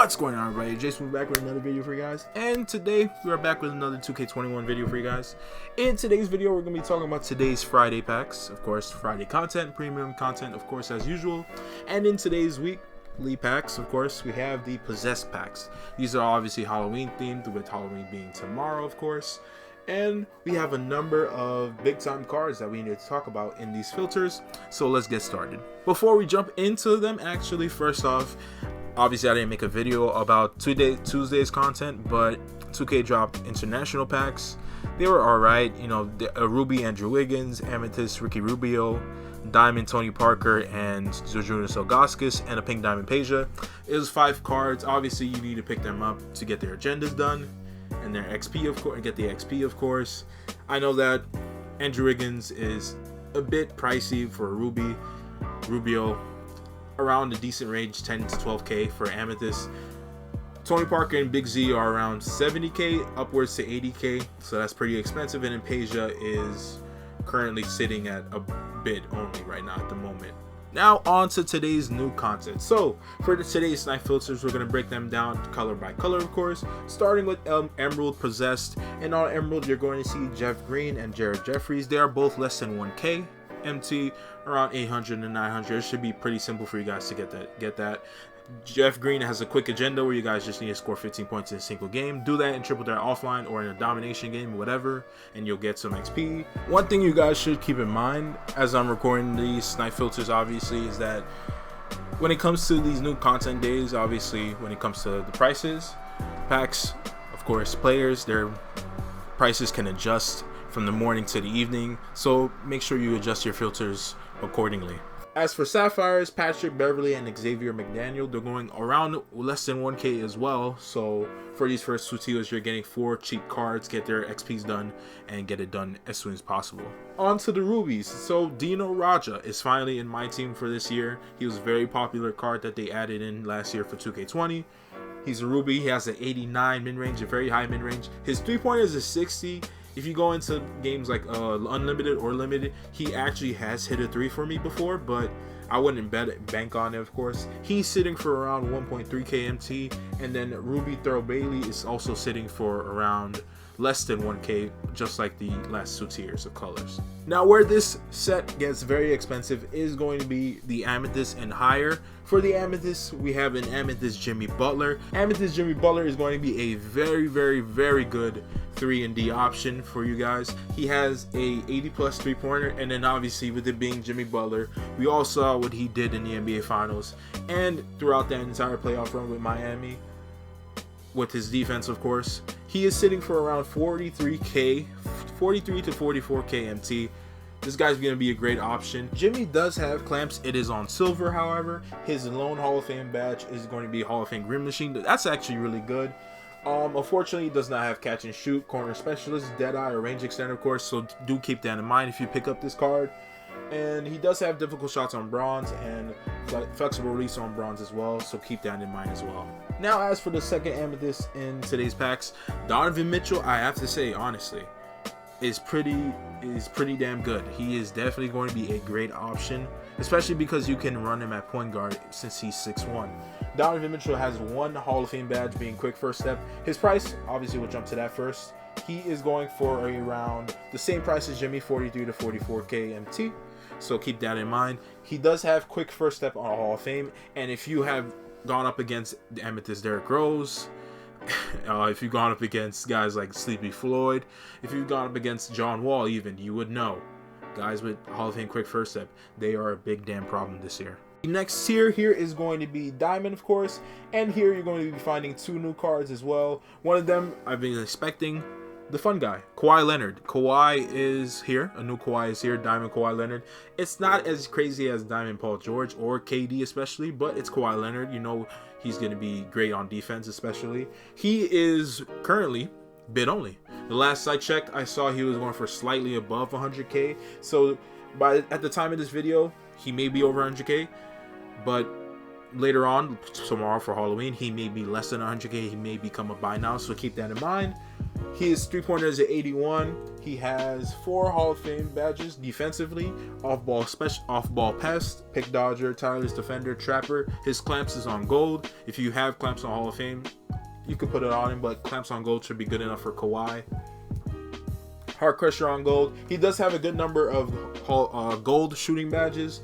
What's going on, everybody? Jason back with another video for you guys, and today we are back with another 2K21 video for you guys. In today's video, we're going to be talking about today's Friday packs, of course, Friday content, premium content, of course, as usual. And in today's weekly packs, of course, we have the Possessed packs. These are obviously Halloween themed, with Halloween being tomorrow, of course. And we have a number of big time cards that we need to talk about in these filters, so let's get started. Before we jump into them, actually, first off, obviously I didn't make a video about Tuesday's content, but 2K dropped international packs. They were alright, you know, Ruby Andrew Wiggins, Amethyst Ricky Rubio, Diamond Tony Parker, and Zydrunas Ilgauskas, and a Pink Diamond Peja. It was 5 cards. Obviously you need to pick them up to get their agendas done and their XP, of course, and get the XP, of course. I know that Andrew Wiggins is a bit pricey for Rubio, around a decent range, 10 to 12k for Amethyst. Tony Parker and Big Z are around 70k upwards to 80k, so that's pretty expensive. And then Peja is currently sitting at a bid only right now at the moment. Now on to today's new content. So for today's night filters, we're going to break them down color by color, of course, starting with Emerald Possessed. And on Emerald, you're going to see Jeff Green and Jared Jeffries. They are both less than 1k. MT around 800 and 900. It should be pretty simple for you guys to get that. Jeff Green has a quick agenda where you guys just need to score 15 points in a single game. Do that in triple threat offline or in a domination game, whatever, and you'll get some XP. One thing you guys should keep in mind as I'm recording these night filters, obviously, is that when it comes to these new content days, obviously when it comes to the prices, packs, of course, players, their prices can adjust from the morning to the evening, so make sure you adjust your filters accordingly. As for Sapphires, Patrick Beverly and Xavier McDaniel, they're going around less than 1k as well. So for these first 2 tiers, you're getting 4 cheap cards, get their XPs done, and get it done as soon as possible. On to the Rubies. So Dino Raja is finally in my team for this year. He was a very popular card that they added in last year for 2K20. He's a Ruby. He has an 89 min-range, a very high min-range. His 3-pointer is a 60. If you go into games like Unlimited or Limited, he actually has hit a 3 for me before, but I wouldn't bank on it, of course. He's sitting for around 1.3k MT, and then Ruby Thurl Bailey is also sitting for around less than 1k, just like the last 2 tiers of colors. Now where this set gets very expensive is going to be the Amethyst and higher. For the Amethyst, we have an Amethyst Jimmy Butler. Amethyst Jimmy Butler is going to be a very good 3-and-D option for you guys. He has a 80+ 3-pointer, and then obviously with it being Jimmy Butler, we all saw what he did in the NBA Finals and throughout that entire playoff run with Miami. With his defense, of course, he is sitting for around 43k, 43 to 44k MT. This guy's going to be a great option. Jimmy does have clamps. It is on silver, however. His lone Hall of Fame badge is going to be Hall of Fame Green Machine. That's actually really good. Unfortunately, he does not have catch and shoot, corner specialist, deadeye, or range extender, of course, so do keep that in mind if you pick up this card. And he does have difficult shots on bronze and flexible release on bronze as well, so keep that in mind as well. Now, as for the second Amethyst in today's packs, Donovan Mitchell, I have to say, honestly, is pretty damn good. He is definitely going to be a great option, especially because you can run him at point guard since he's 6'1". Donovan Mitchell has 1 Hall of Fame badge, being quick first step. His price, obviously, we'll jump to that first. He is going for around the same price as Jimmy, 43 to 44k MT. So keep that in mind. He does have quick first step on Hall of Fame, and if you have gone up against the Amethyst Derrick Rose, if you've gone up against guys like Sleepy Floyd, if you've gone up against John Wall even, you would know. Guys with Hall of Fame quick first step, they are a big damn problem this year. The next tier here is going to be Diamond, of course, and here you're going to be finding 2 new cards as well. One of them I've been expecting, the fun guy, Kawhi Leonard. Kawhi is here. A new Kawhi is here. Diamond Kawhi Leonard. It's not as crazy as Diamond Paul George or KD especially, but it's Kawhi Leonard. You know he's going to be great on defense especially. He is currently bid only. The last I checked, I saw he was going for slightly above 100k. So at the time of this video, he may be over 100k, but later on, tomorrow for Halloween, he may be less than 100k. He may become a buy now, so keep that in mind. His three-pointer is at 81. He has 4 Hall of Fame badges defensively: off-ball pest, pick dodger, tireless defender, trapper. His clamps is on gold. If you have clamps on Hall of Fame, you could put it on him, but clamps on gold should be good enough for Kawhi. Heart crusher on gold. He does have a good number of gold shooting badges: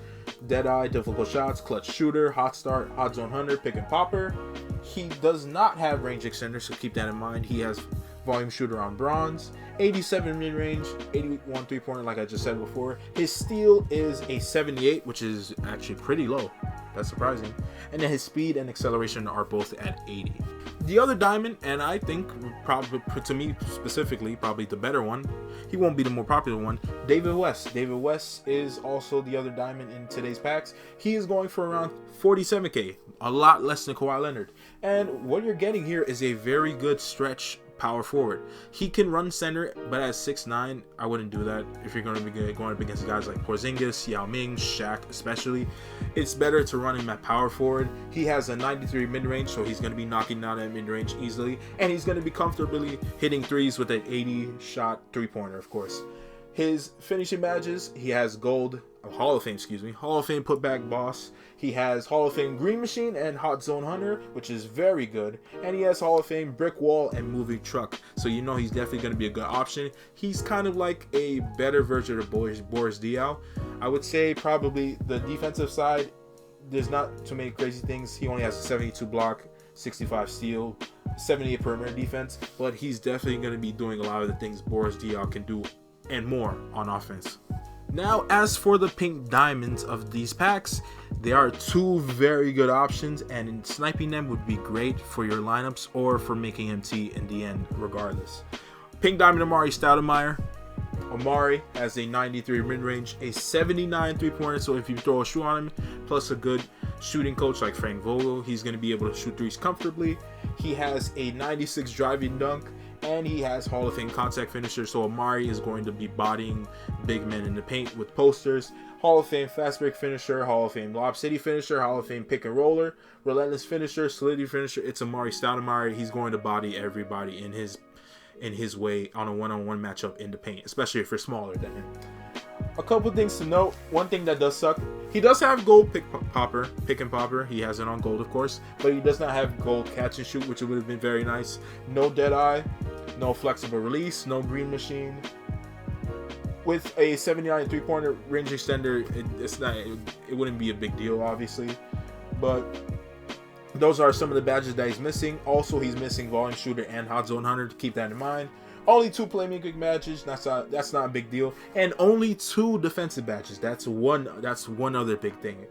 Deadeye, difficult shots, clutch shooter, hot start, hot zone hunter, pick and popper. He does not have range extender, so keep that in mind. He has volume shooter on bronze, 87 mid range, 81 3-pointer, like I just said before. His steal is a 78, which is actually pretty low. That's surprising. And then his speed and acceleration are both at 80. The other diamond, and I think probably to me specifically, probably the better one, he won't be the more popular one, David West. David West is also the other diamond in today's packs. He is going for around 47k, a lot less than Kawhi Leonard. And what you're getting here is a very good stretch power forward. He can run center, but at 6'9", I wouldn't do that. If you're going to be going up against guys like Porzingis, Yao Ming, Shaq especially, it's better to run him at power forward. He has a 93 mid-range, so he's going to be knocking down at mid-range easily, and he's going to be comfortably hitting threes with an 80-shot three-pointer, of course. His finishing badges, he has gold, Hall of Fame, Hall of Fame putback boss. He has Hall of Fame green machine and hot zone hunter, which is very good. And he has Hall of Fame brick wall and moving truck. So you know he's definitely going to be a good option. He's kind of like a better version of Boris Diaw. I would say probably the defensive side, there's not too many crazy things. He only has a 72 block, 65 steal, 78 perimeter defense. But he's definitely going to be doing a lot of the things Boris Diaw can do and more on offense. Now, as for the pink diamonds of these packs, there are 2 very good options, and sniping them would be great for your lineups or for making MT in the end, regardless. Pink diamond Amari Stoudemire. Amari has a 93 mid-range, a 79 three-pointer, so if you throw a shoe on him, plus a good shooting coach like Frank Vogel, he's going to be able to shoot threes comfortably. He has a 96 driving dunk, and he has Hall of Fame contact finisher, so Amari is going to be bodying big men in the paint with posters. Hall of Fame fast break finisher, Hall of Fame lob city finisher, Hall of Fame pick and roller, relentless finisher, solidity finisher. It's Amari Stoudemire. He's going to body everybody in his way on a one-on-one matchup in the paint, especially if you're smaller than him. A couple things to note. One thing that does suck, he does have gold pick and popper. He has it on gold, of course, but he does not have gold catch and shoot, which would have been very nice. No Deadeye, no flexible release, no green machine. With a 79 three-pointer range extender, it wouldn't be a big deal, obviously, but those are some of the badges that he's missing. Also, he's missing volume shooter and hot zone hunter. Keep that in mind. Only 2 playmaking badges. That's not a big deal. And only 2 defensive badges. That's one other big thing,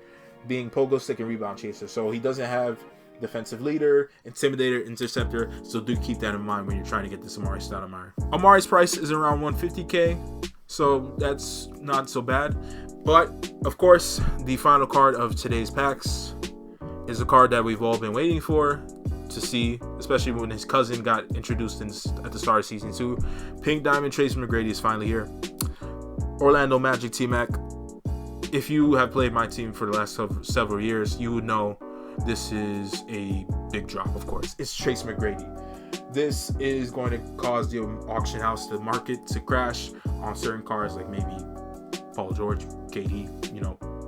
being pogo stick and rebound chaser. So he doesn't have defensive leader, intimidator, interceptor. So do keep that in mind when you're trying to get this Amari Stoudemire. Amari's price is around 150k, so that's not so bad. But of course, the final card of today's packs is a card that we've all been waiting for to see, especially when his cousin got introduced at the start of season 2. Pink diamond Tracy Mcgrady is finally here. Orlando Magic T-Mac. If you have played my team for the last several years, you would know this is a big drop, of course. It's Tracy Mcgrady. This is going to cause the auction house, the market, to crash on certain cards like maybe Paul George, KD,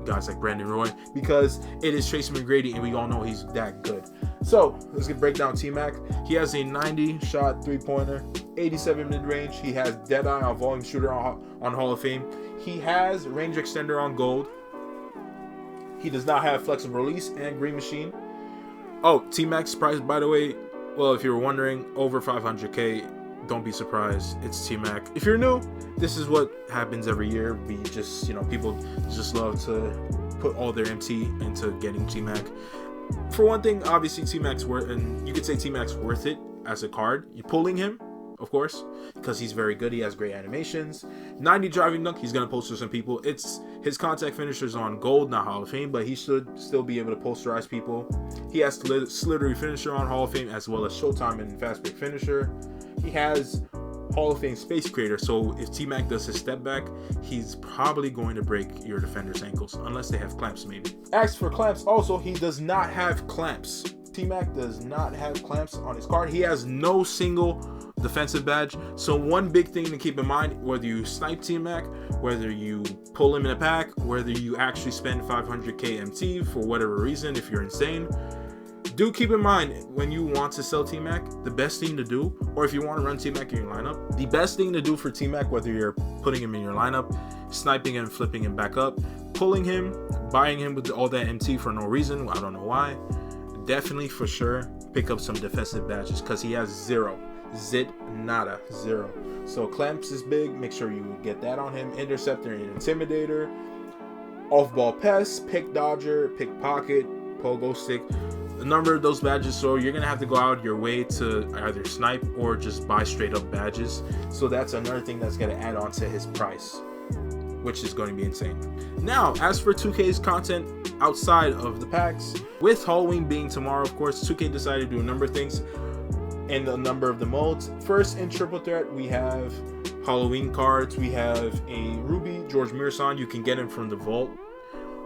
guys like Brandon Roy, because it is Tracy Mcgrady and we all know he's that good. So let's break down T-Mac. He has a 90-shot three-pointer, 87 mid-range. He has Deadeye on volume shooter on Hall of Fame. He has range extender on gold. He does not have flexible release and green machine. Oh, T-Mac's price, by the way, well, if you were wondering, over 500k. Don't be surprised. It's T-Mac. If you're new, this is what happens every year. We just, people just love to put all their MT into getting T-Mac. For one thing, obviously T-Mac's worth, and you could say T-Mac's worth it as a card. You're pulling him, of course, because he's very good. He has great animations. 90 driving dunk. He's gonna poster some people. It's his contact finishers on gold, not Hall of Fame, but he should still be able to posterize people. He has slithery finisher on Hall of Fame, as well as Showtime and fast break finisher. He has Hall of Fame space creator, so if T-Mac does his step back, he's probably going to break your defender's ankles, unless they have clamps maybe. As for clamps, also, he does not have clamps. T-Mac does not have clamps on his card. He has no single defensive badge. So one big thing to keep in mind, whether you snipe T-Mac, whether you pull him in a pack, whether you actually spend 500k MT for whatever reason, if you're insane, do keep in mind when you want to sell T-Mac, the best thing to do, or if you want to run T-Mac in your lineup, the best thing to do for T-Mac, whether you're putting him in your lineup, sniping him, flipping him back up, pulling him, buying him with all that MT for no reason, I don't know why, definitely for sure pick up some defensive badges, because he has zero. Zit nada, zero. So clamps is big, make sure you get that on him. Interceptor and Intimidator, off-ball pest, pick dodger, pickpocket, pogo stick, a number of those badges. So you're gonna have to go out your way to either snipe or just buy straight up badges. So that's another thing that's gonna add on to his price, which is going to be insane. Now, as for 2K's content outside of the packs, with Halloween being tomorrow, of course, 2K decided to do a number of things in a number of the modes. First, in Triple Threat, we have Halloween cards. We have a Ruby George Mirson. You can get him from the vault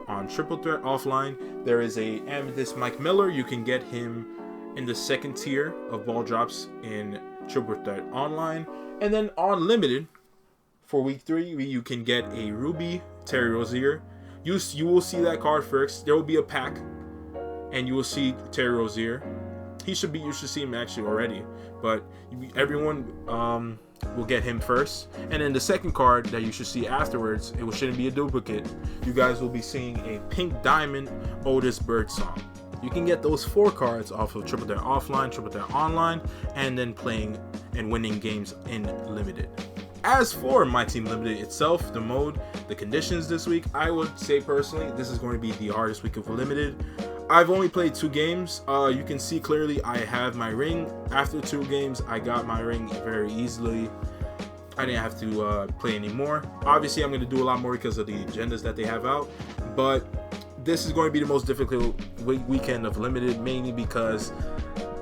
on Triple Threat offline. There is a Amethyst Mike Miller. You can get him in the second tier of ball drops in Triple Threat online. And then on Limited, for week 3, you can get a Ruby Terry Rozier. You will see that card first. There will be a pack, and you will see Terry Rozier. You should see him actually already, but everyone will get him first. And then the second card that you should see afterwards, it shouldn't be a duplicate. You guys will be seeing a Pink Diamond Otis Birdsong. You can get those 4 cards off of Triple Threat offline, Triple Threat online, and then playing and winning games in Limited. As for My Team Limited itself, the mode, the conditions this week, I would say personally, this is going to be the hardest week of Limited. I've only played 2 games. You can see clearly I have my ring. After 2 games, I got my ring very easily. I didn't have to play anymore. Obviously, I'm going to do a lot more because of the agendas that they have out. But this is going to be the most difficult weekend of Limited, mainly because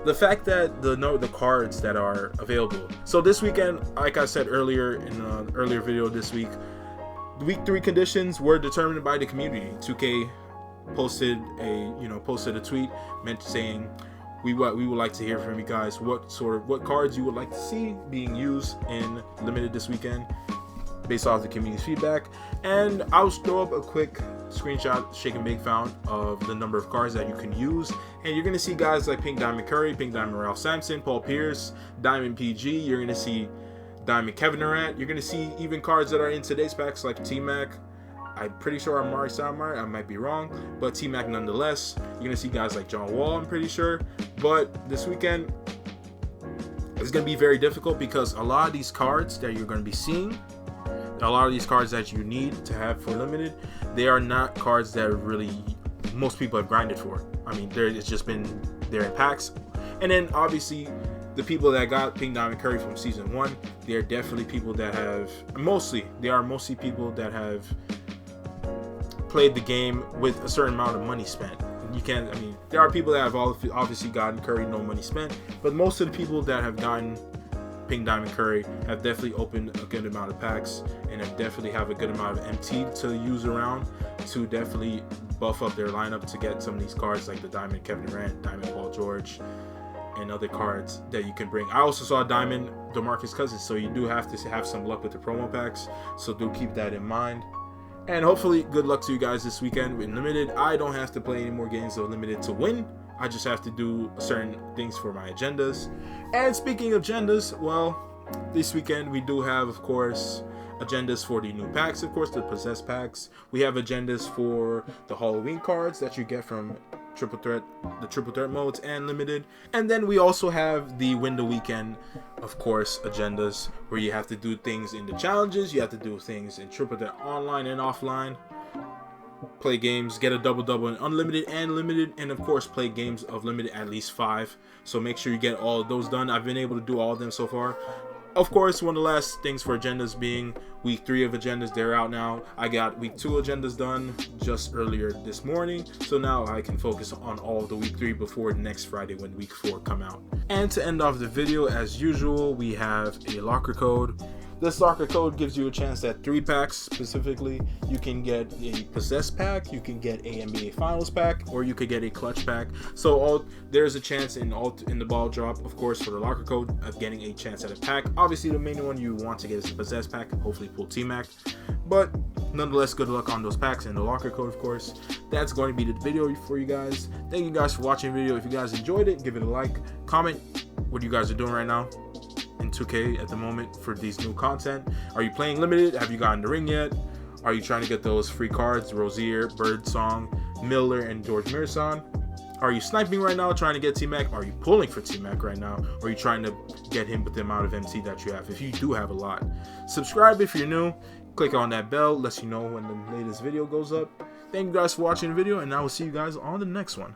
the fact that the cards that are available. So this weekend, like I said earlier in an earlier video this week, the week 3 conditions were determined by the community. 2K posted a tweet saying we would like to hear from you guys what cards you would like to see being used in Limited this weekend based off the community's feedback. And I'll throw up a quick screenshot Shake and Bake found of the number of cards that you can use, and you're gonna see guys like Pink Diamond Curry, Pink Diamond Ralph Sampson, Paul Pierce, Diamond PG. You're gonna see Diamond Kevin Durant. You're gonna see even cards that are in today's packs like T-Mac. I'm pretty sure Amari Stoudemire, I might be wrong, but T-Mac nonetheless. You're going to see guys like John Wall, I'm pretty sure. But this weekend, it's going to be very difficult because a lot of these cards that you're going to be seeing, a lot of these cards that you need to have for Limited, they are not cards that really most people have grinded for. I mean, it's just been there in packs. And then obviously, the people that got Pink Diamond Curry from Season 1, they are definitely people that have, mostly people that have played the game with a certain amount of money spent. You can't, I mean, there are people that have obviously gotten Curry, no money spent, but most of the people that have gotten Pink Diamond Curry have definitely opened a good amount of packs and have definitely have a good amount of MT to use around to definitely buff up their lineup to get some of these cards like the Diamond Kevin Durant, Diamond Paul George, and other cards that you can bring. I also saw Diamond DeMarcus Cousins, so you do have to have some luck with the promo packs, so do keep that in mind. And hopefully, good luck to you guys this weekend with Limited. I don't have to play any more games of Limited to win. I just have to do certain things for my agendas. And speaking of agendas, well, this weekend we do have, of course, agendas for the new packs, of course, the possessed packs. We have agendas for the Halloween cards that you get from Triple Threat, the Triple Threat modes and Limited. And then we also have the Window Weekend, of course, agendas where you have to do things in the challenges, you have to do things in Triple Threat online and offline, play games, get a double-double in Unlimited and Limited, and of course play games of Limited at least 5. So make sure you get all of those done. I've been able to do all of them so far. Of course, one of the last things for agendas being week 3 of agendas, they're out now. I got week 2 agendas done just earlier this morning, so now I can focus on all of the week 3 before next Friday when week 4 come out. And to end off the video, as usual, we have a locker code. This locker code gives you a chance at 3 packs specifically. You can get a possessed pack, you can get a NBA Finals pack, or you could get a clutch pack. So there's a chance in the ball drop, of course, for the locker code of getting a chance at a pack. Obviously, the main one you want to get is the possessed pack. Hopefully, pull T-Mac. But nonetheless, good luck on those packs and the locker code, of course. That's going to be the video for you guys. Thank you guys for watching the video. If you guys enjoyed it, give it a like, comment what you guys are doing right now in 2K at the moment for these new content. Are you playing limited? Have you gotten the ring yet? Are you trying to get those free cards, Rozier, Birdsong, Miller, and George Mirson? Are you sniping right now trying to get T-Mac? Are you pulling for T-Mac right now? Or are you trying to get him with the amount of MT that you have? If you do have a lot, subscribe if you're new. Click on that bell, lets you know when the latest video goes up. Thank you guys for watching the video, and I will see you guys on the next one.